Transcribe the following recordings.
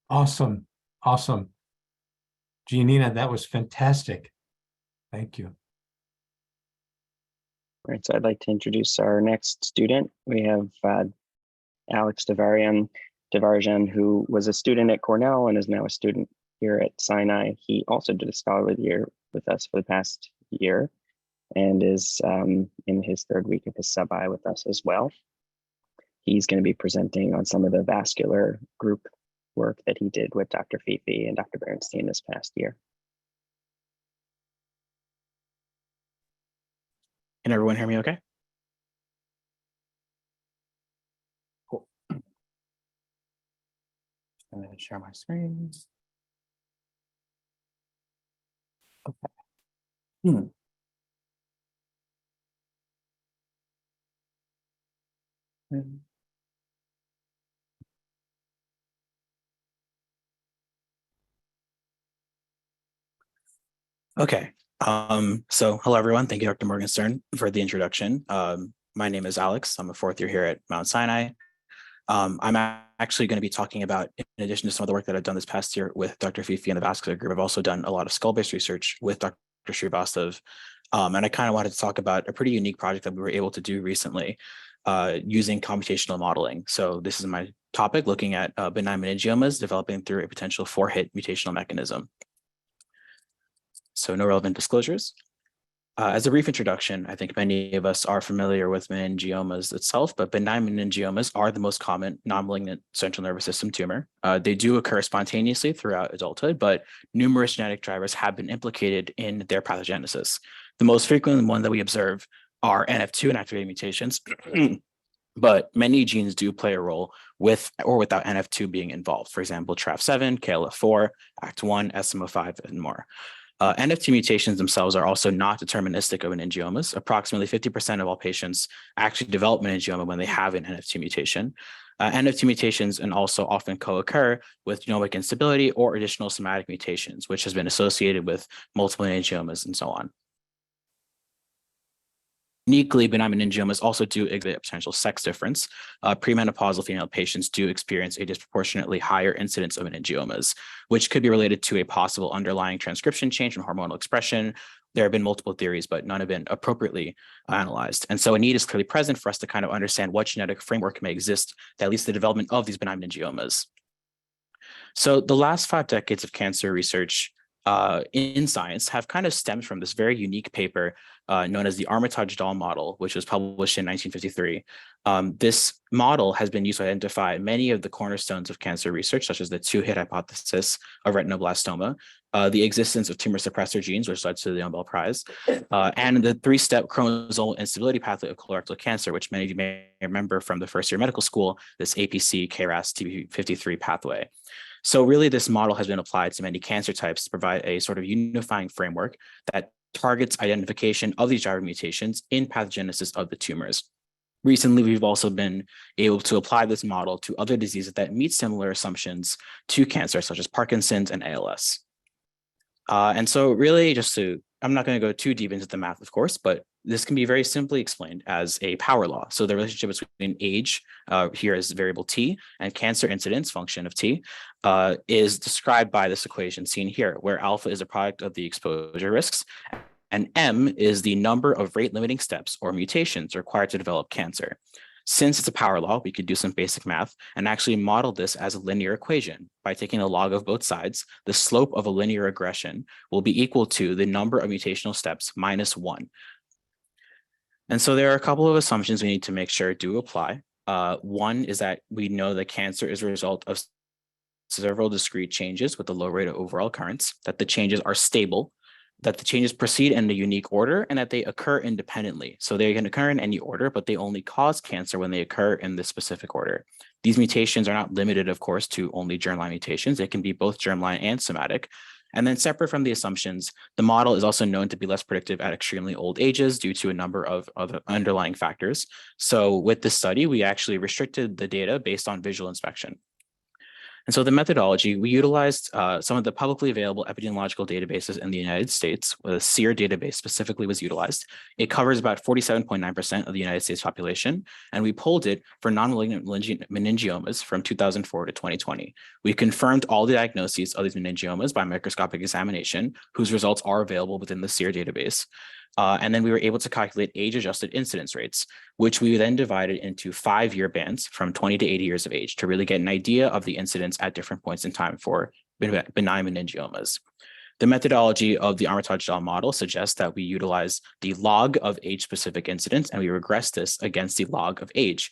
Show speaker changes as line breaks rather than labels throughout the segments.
Awesome. Awesome. Giannina, that was fantastic. Thank you.
All right, so I'd like to introduce our next student. We have Alex Devarajan, who was a student at Cornell and is now a student here at Sinai. He also did a scholarly year with us for the past year and is in his third week of his sub-I with us as well. He's going to be presenting on some of the vascular group work that he did with Dr. Fifi and Dr. Bernstein this past year.
Can everyone hear me okay? Cool. I'm going to share my screen. Okay. Okay. So hello, everyone. Thank you, Dr. Morgenstern, for the introduction. My name is Alex. I'm a fourth year here at Mount Sinai. I'm actually going to be talking about, in addition to some of the work that I've done this past year with Dr. Fifi and the vascular group, I've also done a lot of skull-based research with Dr. Srivastav. And I kind of wanted to talk about a pretty unique project that we were able to do recently using computational modeling. So this is my topic, looking at benign meningiomas developing through a potential 4-hit mutational mechanism. So no relevant disclosures. As a brief introduction, I think many of us are familiar with meningiomas itself, but benign meningiomas are the most common non-malignant central nervous system tumor. They do occur spontaneously throughout adulthood, but numerous genetic drivers have been implicated in their pathogenesis. The most frequent one that we observe are NF2 inactivating mutations, but many genes do play a role with or without NF2 being involved. For example, TRAF7, KLF4, ACT1, SMO5, and more. NF2 mutations themselves are also not deterministic of meningiomas. Approximately 50% of all patients actually develop meningioma when they have an NF2 mutation. NF2 mutations and also often co-occur with genomic instability or additional somatic mutations, which has been associated with multiple meningiomas and so on. Uniquely, benign meningiomas also do exhibit a potential sex difference. Premenopausal female patients do experience a disproportionately higher incidence of meningiomas, which could be related to a possible underlying transcription change in hormonal expression. There have been multiple theories, but none have been appropriately analyzed. And so a need is clearly present for us to kind of understand what genetic framework may exist that leads to the development of these benign meningiomas. So the last 5 decades of cancer research in science have kind of stemmed from this very unique paper known as the Armitage doll model, which was published in 1953. This model has been used to identify many of the cornerstones of cancer research, such as the 2-hit hypothesis of retinoblastoma, the existence of tumor suppressor genes, which led to the Nobel Prize, and the 3-step chromosomal instability pathway of colorectal cancer, which many of you may remember from the first year medical school, this APC, KRAS, TP53 pathway. So really, this model has been applied to many cancer types to provide a sort of unifying framework that targets identification of these driver mutations in pathogenesis of the tumors. Recently, we've also been able to apply this model to other diseases that meet similar assumptions to cancer, such as Parkinson's and ALS. And so really, I'm not going to go too deep into the math, of course, but this can be very simply explained as a power law. So the relationship between age, here is variable t, and cancer incidence, function of t, is described by this equation seen here, where alpha is a product of the exposure risks, and m is the number of rate-limiting steps or mutations required to develop cancer. Since it's a power law, we could do some basic math and actually model this as a linear equation. By taking the log of both sides, the slope of a linear regression will be equal to the number of mutational steps minus 1. And so there are a couple of assumptions we need to make sure do apply. One is that we know that cancer is a result of several discrete changes with a low rate of overall occurrence, that the changes are stable, that the changes proceed in a unique order, and that they occur independently. So they can occur in any order, but they only cause cancer when they occur in this specific order. These mutations are not limited, of course, to only germline mutations. They can be both germline and somatic. And then separate from the assumptions, the model is also known to be less predictive at extremely old ages due to a number of other underlying factors. So with this study, we actually restricted the data based on visual inspection. And so the methodology, we utilized some of the publicly available epidemiological databases in the United States. The SEER database specifically was utilized. It covers about 47.9% of the United States population, and we polled it for non-malignant meningiomas from 2004 to 2020. We confirmed all the diagnoses of these meningiomas by microscopic examination, whose results are available within the SEER database. And then we were able to calculate age-adjusted incidence rates, which we then divided into 5-year bands from 20 to 80 years of age to really get an idea of the incidence at different points in time for benign meningiomas. The methodology of the Armitage-Dahl model suggests that we utilize the log of age-specific incidence, and we regress this against the log of age,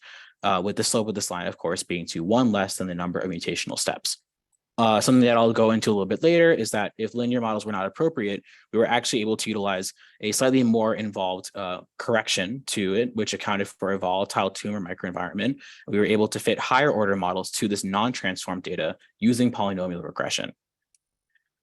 with the slope of this line, of course, being to 1 less than the number of mutational steps. Something that I'll go into a little bit later is that if linear models were not appropriate, we were actually able to utilize a slightly more involved correction to it, which accounted for a volatile tumor microenvironment. We were able to fit higher order models to this non-transformed data using polynomial regression.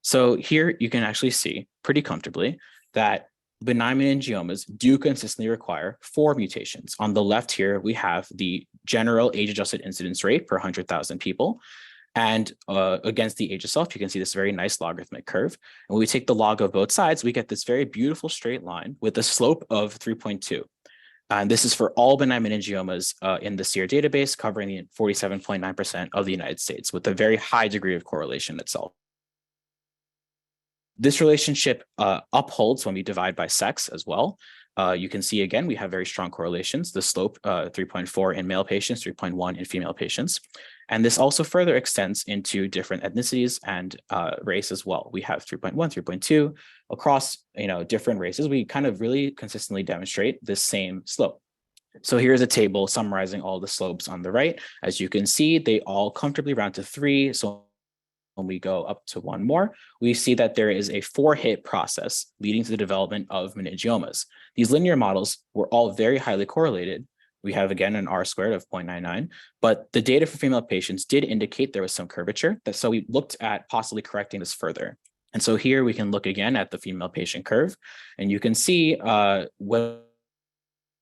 So here you can actually see pretty comfortably that benign meningiomas do consistently require 4 mutations. On the left here, we have the general age-adjusted incidence rate per 100,000 people. And against the age itself, you can see this very nice logarithmic curve. And when we take the log of both sides, we get this very beautiful straight line with a slope of 3.2. And this is for all benign meningiomas in the SEER database, covering the 47.9% of the United States, with a very high degree of correlation itself. This relationship upholds when we divide by sex as well. You can see, again, we have very strong correlations. The slope 3.4 in male patients, 3.1 in female patients. And this also further extends into different ethnicities and race as well. We have 3.1, 3.2 across different races. We kind of really consistently demonstrate this same slope. So here's a table summarizing all the slopes on the right. As you can see, they all comfortably round to 3. So when we go up to 1 more, we see that there is a 4-hit process leading to the development of meningiomas. These linear models were all very highly correlated. We have, again, an R-squared of 0.99, but the data for female patients did indicate there was some curvature. So we looked at possibly correcting this further. And so here we can look again at the female patient curve, and you can see when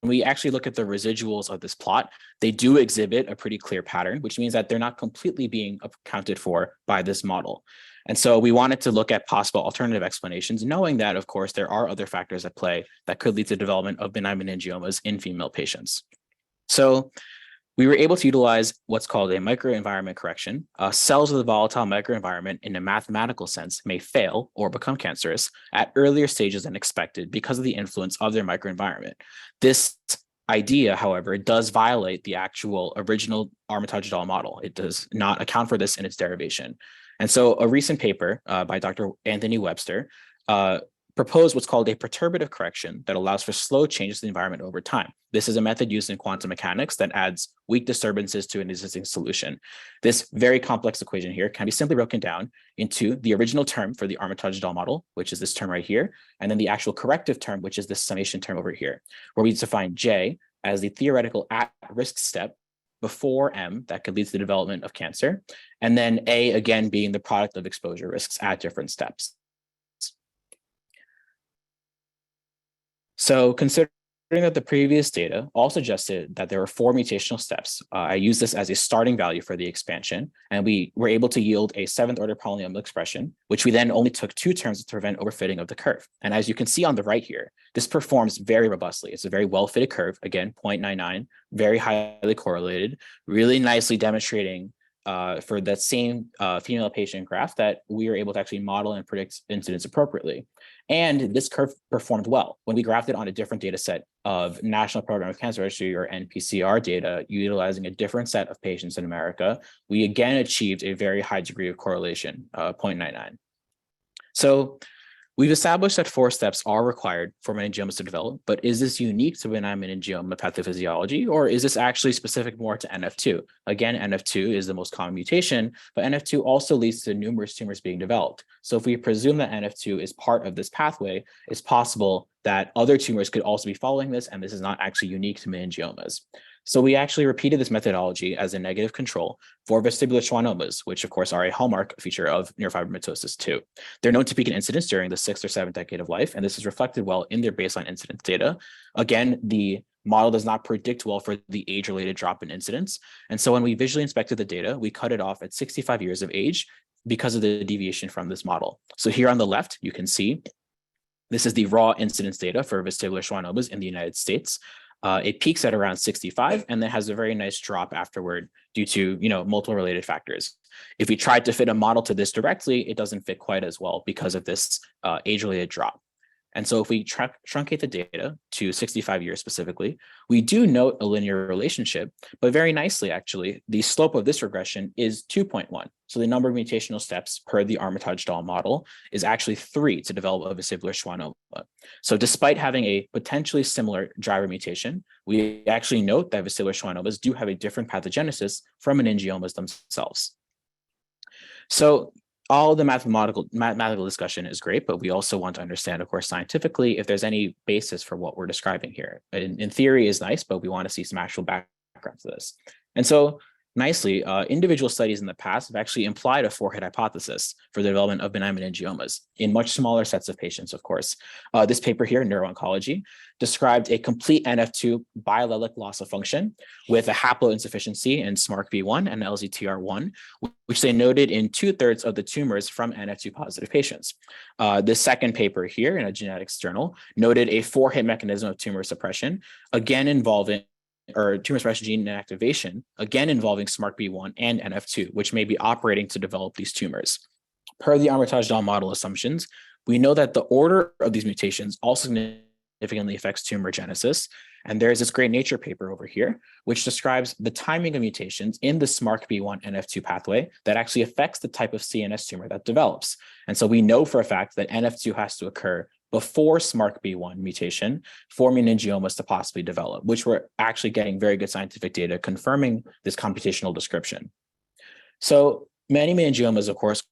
we actually look at the residuals of this plot, they do exhibit a pretty clear pattern, which means that they're not completely being accounted for by this model. And so we wanted to look at possible alternative explanations, knowing that, of course, there are other factors at play that could lead to development of benign meningiomas in female patients. So we were able to utilize what's called a microenvironment correction. Cells of the volatile microenvironment in a mathematical sense may fail or become cancerous at earlier stages than expected because of the influence of their microenvironment. This idea, however, does violate the actual original Armitage-Dahl model. It does not account for this in its derivation. And so a recent paper by Dr. Anthony Webster proposed what's called a perturbative correction that allows for slow changes to the environment over time. This is a method used in quantum mechanics that adds weak disturbances to an existing solution. This very complex equation here can be simply broken down into the original term for the Armitage-Dahl model, which is this term right here, and then the actual corrective term, which is this summation term over here, where we define J as the theoretical at-risk step before M that could lead to the development of cancer, and then A again being the product of exposure risks at different steps. So considering that the previous data all suggested that there were 4 mutational steps, I use this as a starting value for the expansion, and we were able to yield a 7th order polynomial expression, which we then only took 2 terms to prevent overfitting of the curve. And as you can see on the right here, this performs very robustly. It's a very well-fitted curve, again, 0.99, very highly correlated, really nicely demonstrating for that same female patient graph that we were able to actually model and predict incidence appropriately. And this curve performed well. When we graphed it on a different data set of National Program of Cancer Registry or NPCR data, utilizing a different set of patients in America, we again achieved a very high degree of correlation, 0.99. So we've established that 4 steps are required for meningiomas to develop, but is this unique to benign meningioma pathophysiology, or is this actually specific more to NF2? Again, NF2 is the most common mutation, but NF2 also leads to numerous tumors being developed. So if we presume that NF2 is part of this pathway, it's possible that other tumors could also be following this, and this is not actually unique to meningiomas. So we actually repeated this methodology as a negative control for vestibular schwannomas, which of course are a hallmark feature of neurofibromatosis 2. They're known to peak in incidence during the 6th or 7th decade of life, and this is reflected well in their baseline incidence data. Again, the model does not predict well for the age-related drop in incidence. And so when we visually inspected the data, we cut it off at 65 years of age because of the deviation from this model. So here on the left, you can see this is the raw incidence data for vestibular schwannomas in the United States. It peaks at around 65 and then has a very nice drop afterward due to multiple related factors. If we tried to fit a model to this directly, it doesn't fit quite as well because of this age-related drop. And so if we truncate the data to 65 years specifically, we do note a linear relationship, but very nicely, actually, the slope of this regression is 2.1. So the number of mutational steps per the Armitage-Dahl model is actually 3 to develop a vestibular schwannoma. So despite having a potentially similar driver mutation, we actually note that vestibular schwannomas do have a different pathogenesis from meningiomas themselves. So all the mathematical discussion is great, but we also want to understand, of course, scientifically, if there's any basis for what we're describing here. In theory is nice, but we want to see some actual background to this. And so nicely, individual studies in the past have actually implied a four-hit hypothesis for the development of benign meningiomas in much smaller sets of patients, of course. This paper here, Neuro-Oncology, described a complete NF2 biallelic loss of function with a haploinsufficiency in SMARCB1 and LZTR1, which they noted in 2/3 of the tumors from NF2 positive patients. The second paper here in a genetics journal noted a four-hit mechanism of tumor suppression, again involving tumor suppression gene inactivation, again involving SMARCB1 and NF2, which may be operating to develop these tumors. Per the Armitage-Dahl model assumptions, we know that the order of these mutations also significantly affects tumor genesis. And there's this great Nature paper over here, which describes the timing of mutations in the SMARCB1 NF2 pathway that actually affects the type of CNS tumor that develops. And so we know for a fact that NF2 has to occur before SMARCB1 mutation for meningiomas to possibly develop, which we're actually getting very good scientific data confirming this computational description. So many meningiomas, of course,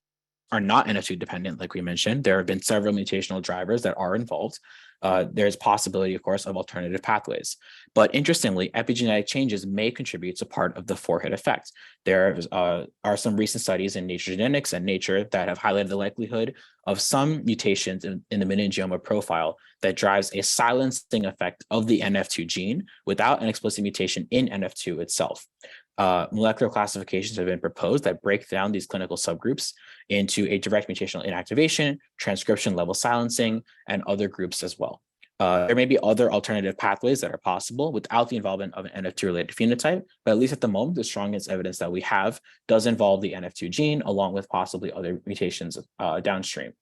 are not NF2 dependent, like we mentioned. There have been several mutational drivers that are involved. There's possibility, of course, of alternative pathways. But interestingly, epigenetic changes may contribute to part of the four-hit effect. There are some recent studies in Nature Genetics and Nature that have highlighted the likelihood of some mutations in the meningioma profile that drives a silencing effect of the NF2 gene without an explicit mutation in NF2 itself. Molecular classifications have been proposed that break down these clinical subgroups into a direct mutational inactivation, transcription level silencing, and other groups as well. There may be other alternative pathways that are possible without the involvement of an NF2-related phenotype, but at least at the moment, the strongest evidence that we have does involve the NF2 gene, along with possibly other mutations downstream.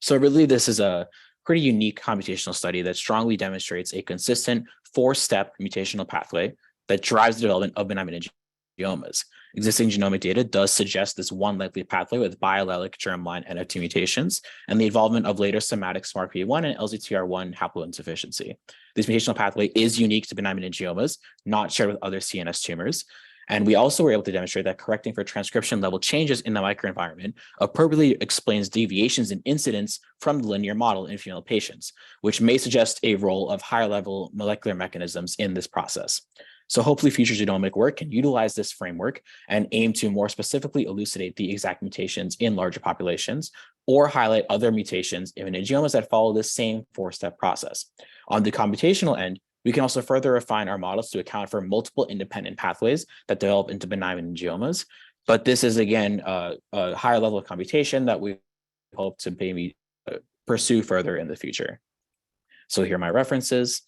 So really, this is a pretty unique computational study that strongly demonstrates a consistent four-step mutational pathway that drives the development of benign meningiomas. Existing genomic data does suggest this one likely pathway with biallelic germline NF2 mutations and the involvement of later somatic SMARCB1 and LZTR1 haploinsufficiency. This mutational pathway is unique to benign meningiomas, not shared with other CNS tumors. And we also were able to demonstrate that correcting for transcription level changes in the microenvironment appropriately explains deviations in incidence from the linear model in female patients, which may suggest a role of higher level molecular mechanisms in this process. So hopefully future genomic work can utilize this framework and aim to more specifically elucidate the exact mutations in larger populations or highlight other mutations in meningiomas that follow this same four-step process. On the computational end, we can also further refine our models to account for multiple independent pathways that develop into benign meningiomas. But this is, again, a higher level of computation that we hope to maybe pursue further in the future. So here are my references.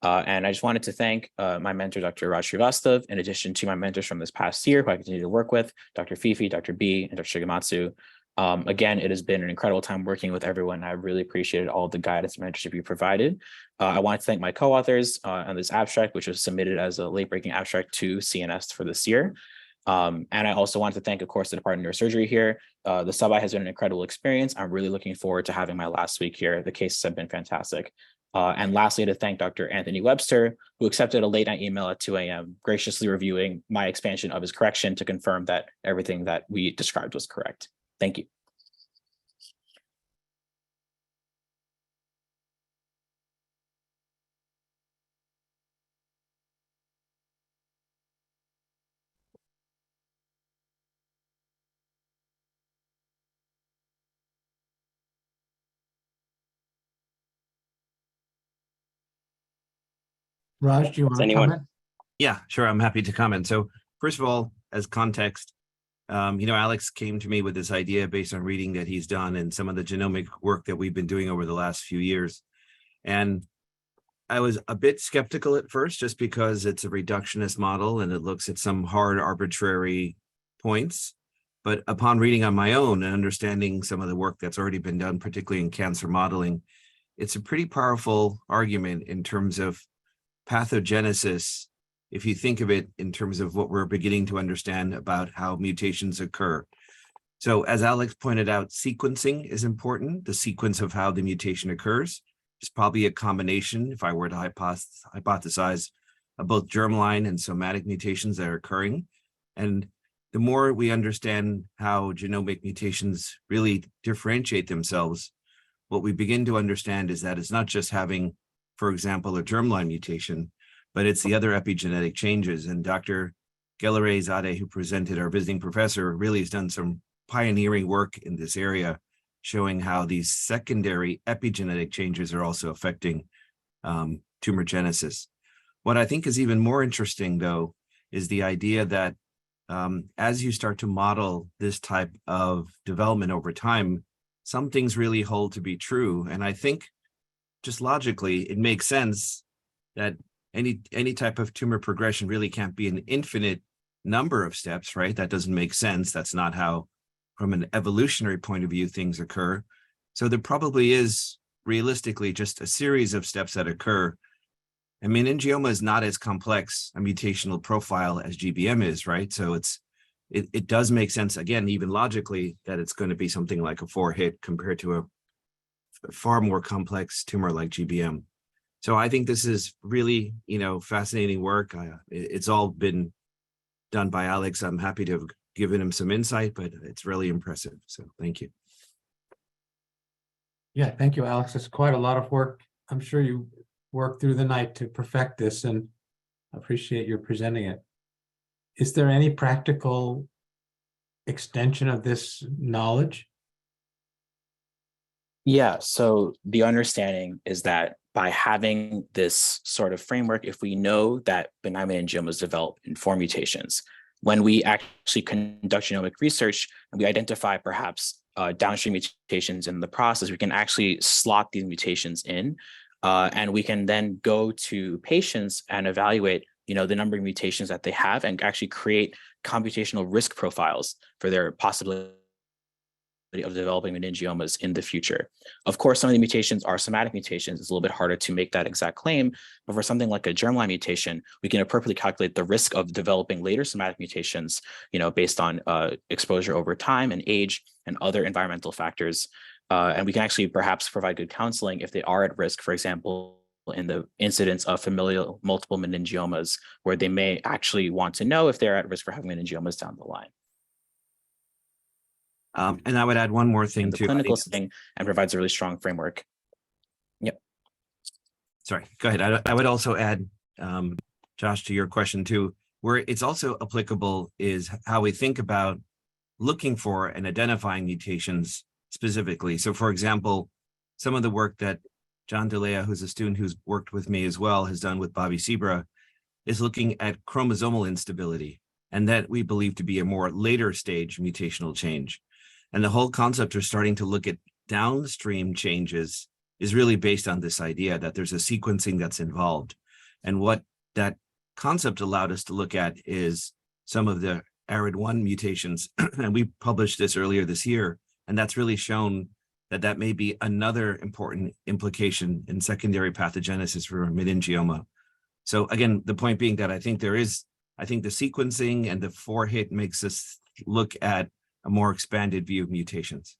And I just wanted to thank my mentor, Dr. Raj Srivastav, in addition to my mentors from this past year, who I continue to work with, Dr. Fifi, Dr. B, and Dr. Shigematsu. Again, it has been an incredible time working with everyone. I really appreciated all the guidance and mentorship you provided. I want to thank my co-authors on this abstract, which was submitted as a late-breaking abstract to CNS for this year. And I also want to thank, of course, the Department of Neurosurgery here. The sub-I has been an incredible experience. I'm really looking forward to having my last week here. The cases have been fantastic. And lastly, to thank Dr. Anthony Webster, who accepted a late night email at 2 a.m., graciously reviewing my expansion of his correction to confirm that everything that we described was correct. Thank you.
Raj, do you want to
anyone-
comment?
Yeah, sure. I'm happy to comment. So first of all, as context, Alex came to me with this idea based on reading that he's done and some of the genomic work that we've been doing over the last few years. And I was a bit skeptical at first, just because it's a reductionist model and it looks at some hard arbitrary points. But upon reading on my own and understanding some of the work that's already been done, particularly in cancer modeling, it's a pretty powerful argument in terms of pathogenesis, if you think of it in terms of what we're beginning to understand about how mutations occur. So as Alex pointed out, sequencing is important, the sequence of how the mutation occurs. It's probably a combination, if I were to hypothesize, of both germline and somatic mutations that are occurring. And the more we understand how genomic mutations really differentiate themselves, what we begin to understand is that it's not just having, for example, a germline mutation, but it's the other epigenetic changes. And Dr. Gelare-Zadeh, who presented, our visiting professor, really has done some pioneering work in this area, showing how these secondary epigenetic changes are also affecting tumor genesis. What I think is even more interesting, though, is the idea that as you start to model this type of development over time, some things really hold to be true. And I think just logically, it makes sense that any type of tumor progression really can't be an infinite number of steps, right? That doesn't make sense. That's not how, from an evolutionary point of view, things occur. So there probably is realistically just a series of steps that occur. I mean, meningioma is not as complex a mutational profile as GBM is, right? So it does make sense, again, even logically, that it's going to be something like a 4-hit compared to a far more complex tumor like GBM. So I think this is really, fascinating work. It's all been done by Alex. I'm happy to have given him some insight, but it's really impressive. So thank you.
Yeah, thank you, Alex. It's quite a lot of work. I'm sure you worked through the night to perfect this, and I appreciate your presenting it. Is there any practical extension of this knowledge?
Yeah, so the understanding is that by having this sort of framework, if we know that benign meningiomas develop in 4 mutations, when we actually conduct genomic research and we identify perhaps downstream mutations in the process, we can actually slot these mutations in, and we can then go to patients and evaluate, the number of mutations that they have and actually create computational risk profiles for their possibility of developing meningiomas in the future. Of course, some of the mutations are somatic mutations. It's a little bit harder to make that exact claim, but for something like a germline mutation, we can appropriately calculate the risk of developing later somatic mutations, based on exposure over time and age and other environmental factors. And we can actually perhaps provide good counseling if they are at risk, for example, in the incidence of familial multiple meningiomas, where they may actually want to know if they're at risk for having meningiomas down the line.
And I would add one more thing
In the
too.
clinical setting, and provides a really strong framework. Yep.
Sorry, go ahead. I would also add, Josh, to your question too, where it's also applicable is how we think about looking for and identifying mutations specifically. So for example, some of the work that John DeLea, who's a student who's worked with me as well, has done with Bobby Sebra, is looking at chromosomal instability, and that we believe to be a more later stage mutational change. And the whole concept of starting to look at downstream changes is really based on this idea that there's a sequencing that's involved. And what that concept allowed us to look at is some of the ARID1 mutations. And we published this earlier this year, and that's really shown that may be another important implication in secondary pathogenesis for meningioma. So again, the point being that I think the sequencing and the 4-hit makes us look at a more expanded view of mutations.